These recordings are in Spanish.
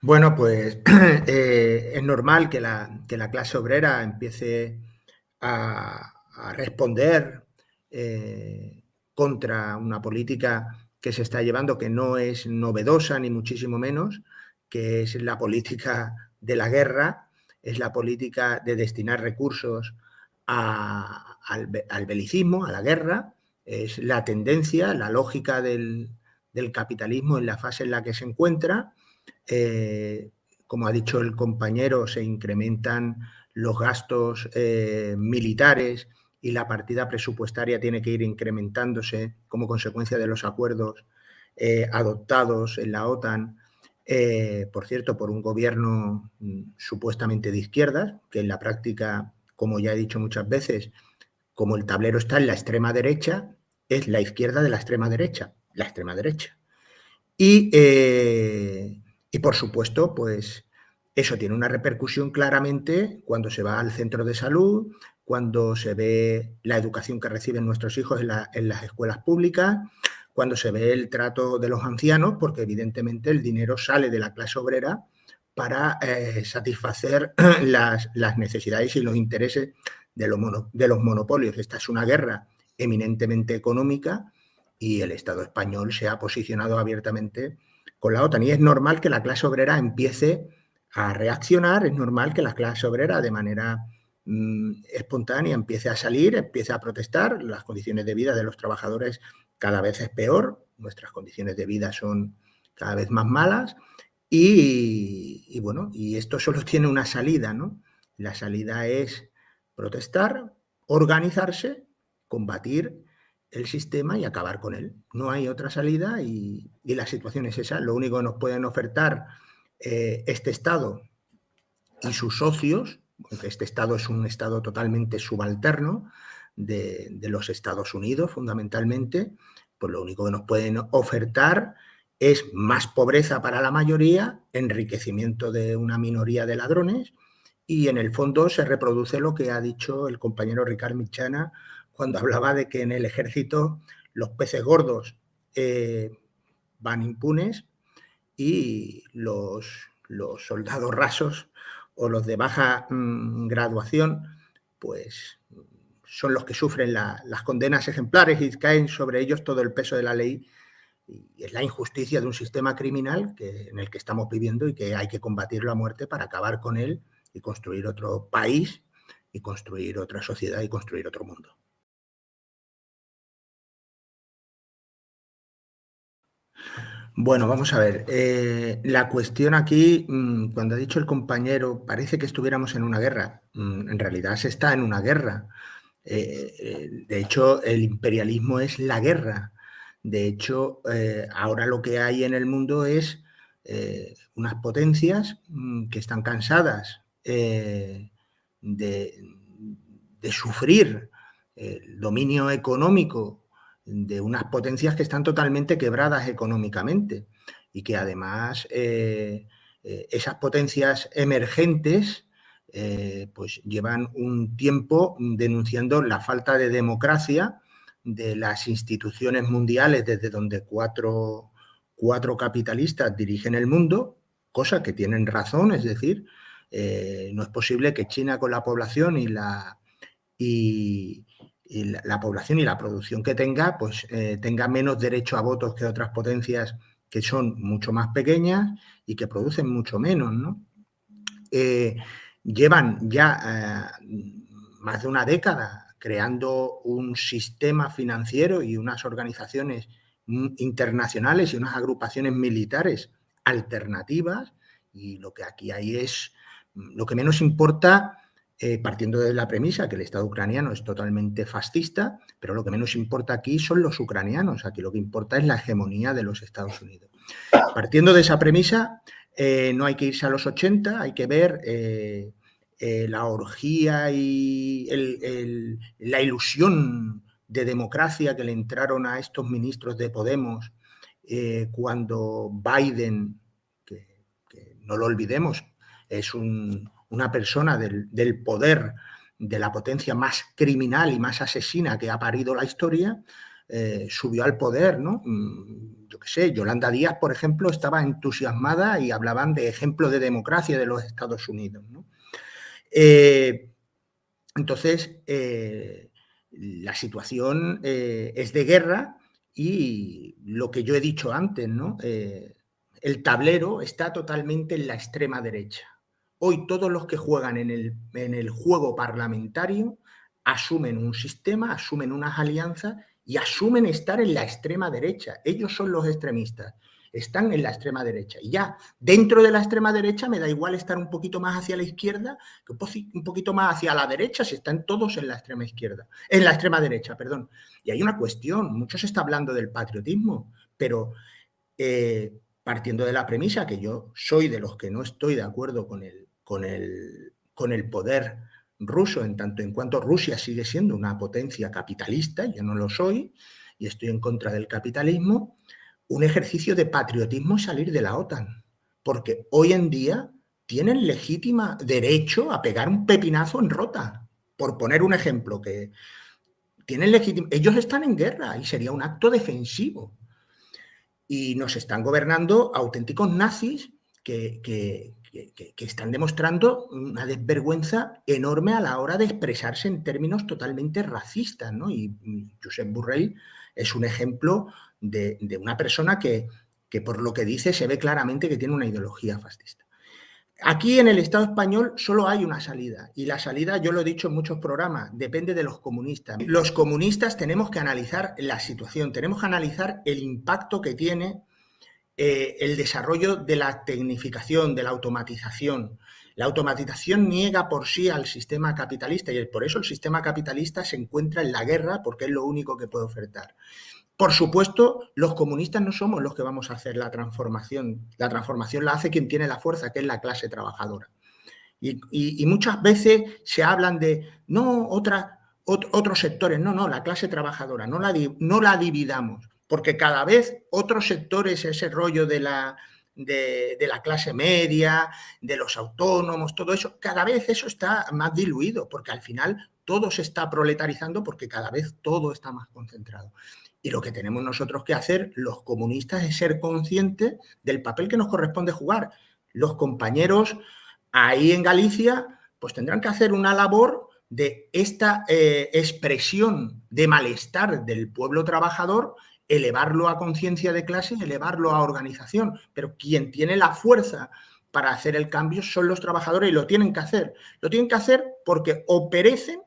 Bueno, pues es normal que la clase obrera empiece a responder contra una política que se está llevando, que no es novedosa ni muchísimo menos, que es la política de la guerra, es la política de destinar recursos al belicismo, a la guerra, es la tendencia, la lógica del capitalismo en la fase en la que se encuentra. Como ha dicho el compañero, se incrementan los gastos militares y la partida presupuestaria tiene que ir incrementándose como consecuencia de los acuerdos adoptados en la OTAN, por cierto, por un gobierno supuestamente de izquierdas, que en la práctica, como ya he dicho muchas veces, como el tablero está en la extrema derecha, es la izquierda de la extrema derecha, la extrema derecha. Y por supuesto, pues eso tiene una repercusión claramente cuando se va al centro de salud, cuando se ve la educación que reciben nuestros hijos en las escuelas públicas, cuando se ve el trato de los ancianos, porque evidentemente el dinero sale de la clase obrera para satisfacer las necesidades y los intereses de los monopolios. Esta es una guerra eminentemente económica y el Estado español se ha posicionado abiertamente con la OTAN. Y es normal que la clase obrera empiece a reaccionar, es normal que la clase obrera de manera espontánea empiece a salir, empiece a protestar. Las condiciones de vida de los trabajadores cada vez es peor, nuestras condiciones de vida son cada vez más malas y bueno, y esto solo tiene una salida, ¿no? La salida es protestar, organizarse, combatir el sistema y acabar con él. No hay otra salida y la situación es esa. Lo único que nos pueden ofertar este Estado y sus socios, aunque este Estado es un Estado totalmente subalterno de los Estados Unidos, fundamentalmente, pues lo único que nos pueden ofertar es más pobreza para la mayoría, enriquecimiento de una minoría de ladrones y en el fondo se reproduce lo que ha dicho el compañero Ricard Michana cuando hablaba de que en el ejército los peces gordos van impunes y los soldados rasos o los de baja graduación, pues son los que sufren las condenas ejemplares y caen sobre ellos todo el peso de la ley. Y es la injusticia de un sistema criminal en el que estamos viviendo y que hay que combatirlo a muerte para acabar con él y construir otro país y construir otra sociedad y construir otro mundo. Bueno, vamos a ver. La cuestión aquí, cuando ha dicho el compañero, parece que estuviéramos en una guerra. En realidad se está en una guerra. De hecho, el imperialismo es la guerra. De hecho, ahora lo que hay en el mundo es unas potencias que están cansadas de, de sufrir el dominio económico de unas potencias que están totalmente quebradas económicamente y que además esas potencias emergentes pues llevan un tiempo denunciando la falta de democracia de las instituciones mundiales desde donde cuatro capitalistas dirigen el mundo, cosa que tienen razón, es decir, no es posible que China con la población y la población y la producción que tenga, pues tenga menos derecho a votos que otras potencias que son mucho más pequeñas y que producen mucho menos, ¿no? Llevan ya más de una década creando un sistema financiero y unas organizaciones internacionales y unas agrupaciones militares alternativas y lo que aquí hay es, lo que menos importa, partiendo de la premisa que el Estado ucraniano es totalmente fascista, pero lo que menos importa aquí son los ucranianos, aquí lo que importa es la hegemonía de los Estados Unidos. Partiendo de esa premisa, no hay que irse a los 80, hay que ver la orgía y la ilusión de democracia que le entraron a estos ministros de Podemos cuando Biden, que no lo olvidemos, es una persona del poder, de la potencia más criminal y más asesina que ha parido la historia, subió al poder, ¿no? Yo qué sé, Yolanda Díaz, por ejemplo, estaba entusiasmada y hablaban de ejemplo de democracia de los Estados Unidos, ¿no? Entonces, la situación es de guerra y lo que yo he dicho antes, ¿no? El tablero está totalmente en la extrema derecha. Hoy todos los que juegan en el juego parlamentario asumen un sistema, asumen unas alianzas y asumen estar en la extrema derecha. Ellos son los extremistas, están en la extrema derecha. Y ya dentro de la extrema derecha me da igual estar un poquito más hacia la izquierda que un poquito más hacia la derecha si están todos en la extrema izquierda, en la extrema derecha, perdón. Y hay una cuestión, mucho se está hablando del patriotismo, pero partiendo de la premisa que yo soy de los que no estoy de acuerdo con el poder ruso, en tanto en cuanto Rusia sigue siendo una potencia capitalista, yo no lo soy, y estoy en contra del capitalismo, un ejercicio de patriotismo es salir de la OTAN, porque hoy en día tienen legítimo derecho a pegar un pepinazo en Rota, por poner un ejemplo, que tienen ellos están en guerra y sería un acto defensivo. Y nos están gobernando auténticos nazis que están demostrando una desvergüenza enorme a la hora de expresarse en términos totalmente racistas, ¿no? Y Josep Borrell es un ejemplo de una persona que por lo que dice se ve claramente que tiene una ideología fascista. Aquí en el Estado español solo hay una salida y la salida, yo lo he dicho en muchos programas, depende de los comunistas. Los comunistas tenemos que analizar la situación, tenemos que analizar el impacto que tiene el desarrollo de la tecnificación, de la automatización. La automatización niega por sí al sistema capitalista y por eso el sistema capitalista se encuentra en la guerra porque es lo único que puede ofertar. Por supuesto, los comunistas no somos los que vamos a hacer la transformación. La transformación la hace quien tiene la fuerza, que es la clase trabajadora. Y muchas veces se hablan de, no, otros sectores, no, la clase trabajadora, no la dividamos, porque cada vez otros sectores, ese rollo de la clase media, de los autónomos, todo eso, cada vez eso está más diluido, porque al final todo se está proletarizando porque cada vez todo está más concentrado. Y lo que tenemos nosotros que hacer, los comunistas, es ser conscientes del papel que nos corresponde jugar. Los compañeros ahí en Galicia, pues tendrán que hacer una labor de esta expresión de malestar del pueblo trabajador, elevarlo a conciencia de clase, elevarlo a organización. Pero quien tiene la fuerza para hacer el cambio son los trabajadores y lo tienen que hacer. Lo tienen que hacer porque o perecen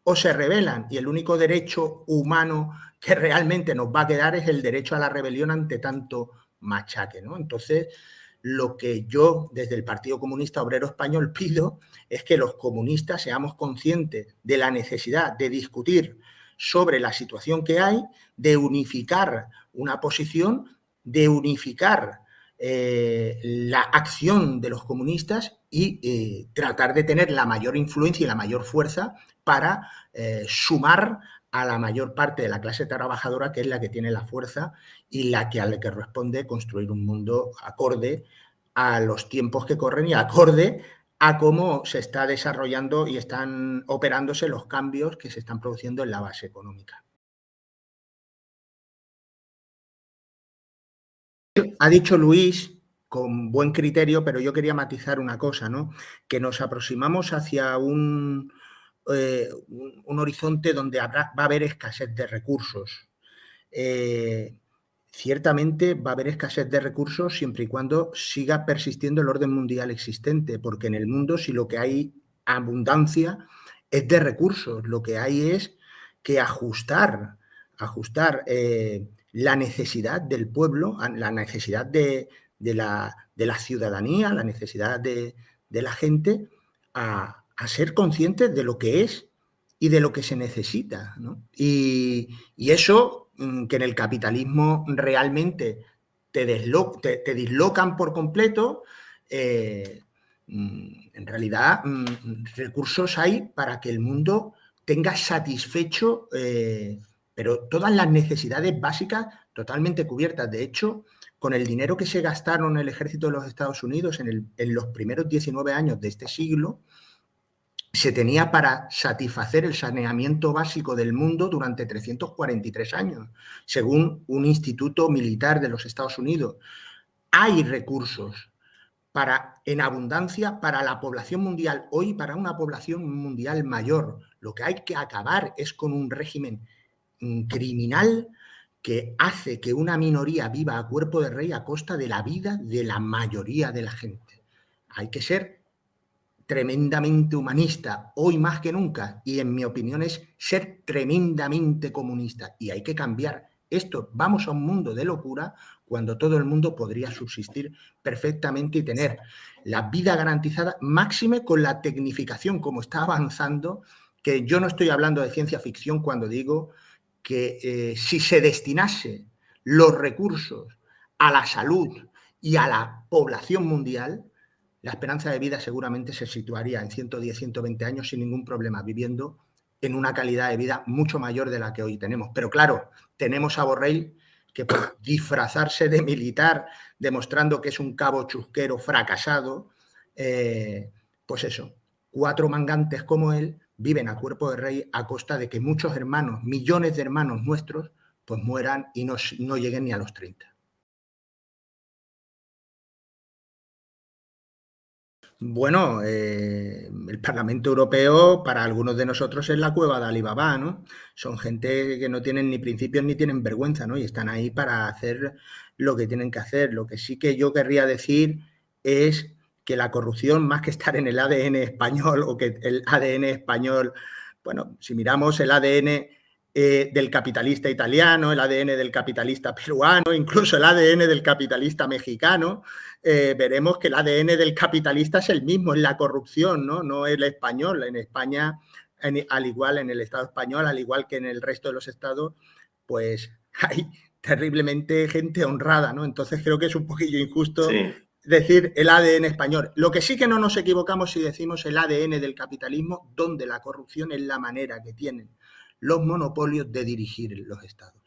o se rebelan, y el único derecho humano que realmente nos va a quedar es el derecho a la rebelión ante tanto machaque, ¿no? Entonces, lo que yo desde el Partido Comunista Obrero Español pido es que los comunistas seamos conscientes de la necesidad de discutir sobre la situación que hay, de unificar una posición, de unificar la acción de los comunistas y tratar de tener la mayor influencia y la mayor fuerza para sumar a la mayor parte de la clase trabajadora, que es la que tiene la fuerza y la que a la que responde construir un mundo acorde a los tiempos que corren y acorde a cómo se está desarrollando y están operándose los cambios que se están produciendo en la base económica. Ha dicho Luis con buen criterio, pero yo quería matizar una cosa, ¿no? Que nos aproximamos hacia un horizonte donde va a haber escasez de recursos. Ciertamente va a haber escasez de recursos siempre y cuando siga persistiendo el orden mundial existente, porque en el mundo si lo que hay abundancia es de recursos, lo que hay es que ajustar la necesidad del pueblo, la necesidad de la ciudadanía, la necesidad de la gente a ser conscientes de lo que es y de lo que se necesita, ¿no? Y eso que en el capitalismo realmente te dislocan por completo, en realidad recursos hay para que el mundo tenga satisfecho, pero todas las necesidades básicas totalmente cubiertas. De hecho, con el dinero que se gastaron en el ejército de los Estados Unidos en los primeros 19 años de este siglo, se tenía para satisfacer el saneamiento básico del mundo durante 343 años, según un instituto militar de los Estados Unidos. Hay recursos en abundancia para la población mundial hoy, para una población mundial mayor. Lo que hay que acabar es con un régimen criminal que hace que una minoría viva a cuerpo de rey a costa de la vida de la mayoría de la gente. Hay que ser tremendamente humanista, hoy más que nunca, y en mi opinión es ser tremendamente comunista, y hay que cambiar esto. Vamos a un mundo de locura cuando todo el mundo podría subsistir perfectamente y tener la vida garantizada, máxime con la tecnificación, como está avanzando, que yo no estoy hablando de ciencia ficción cuando digo que si se destinase los recursos a la salud y a la población mundial, la esperanza de vida seguramente se situaría en 110, 120 años sin ningún problema, viviendo en una calidad de vida mucho mayor de la que hoy tenemos. Pero claro, tenemos a Borrell que por disfrazarse de militar, demostrando que es un cabo chusquero fracasado, pues eso, 4 mangantes como él viven a cuerpo de rey a costa de que muchos hermanos, millones de hermanos nuestros, pues mueran y no lleguen ni a los 30. Bueno, el Parlamento Europeo para algunos de nosotros es la cueva de Alibaba, ¿no? Son gente que no tienen ni principios ni tienen vergüenza, ¿no? Y están ahí para hacer lo que tienen que hacer. Lo que sí que yo querría decir es que la corrupción, más que estar en el ADN español o que el ADN español, bueno, si miramos el ADN del capitalista italiano, el ADN del capitalista peruano, incluso el ADN del capitalista mexicano, veremos que el ADN del capitalista es el mismo, es la corrupción, no el español. En España, al igual en el Estado español, al igual que en el resto de los estados, pues hay terriblemente gente honrada, ¿no? Entonces creo que es un poquillo injusto decir el ADN español. Lo que sí que no nos equivocamos si decimos el ADN del capitalismo, donde la corrupción es la manera que tienen los monopolios de dirigir los estados.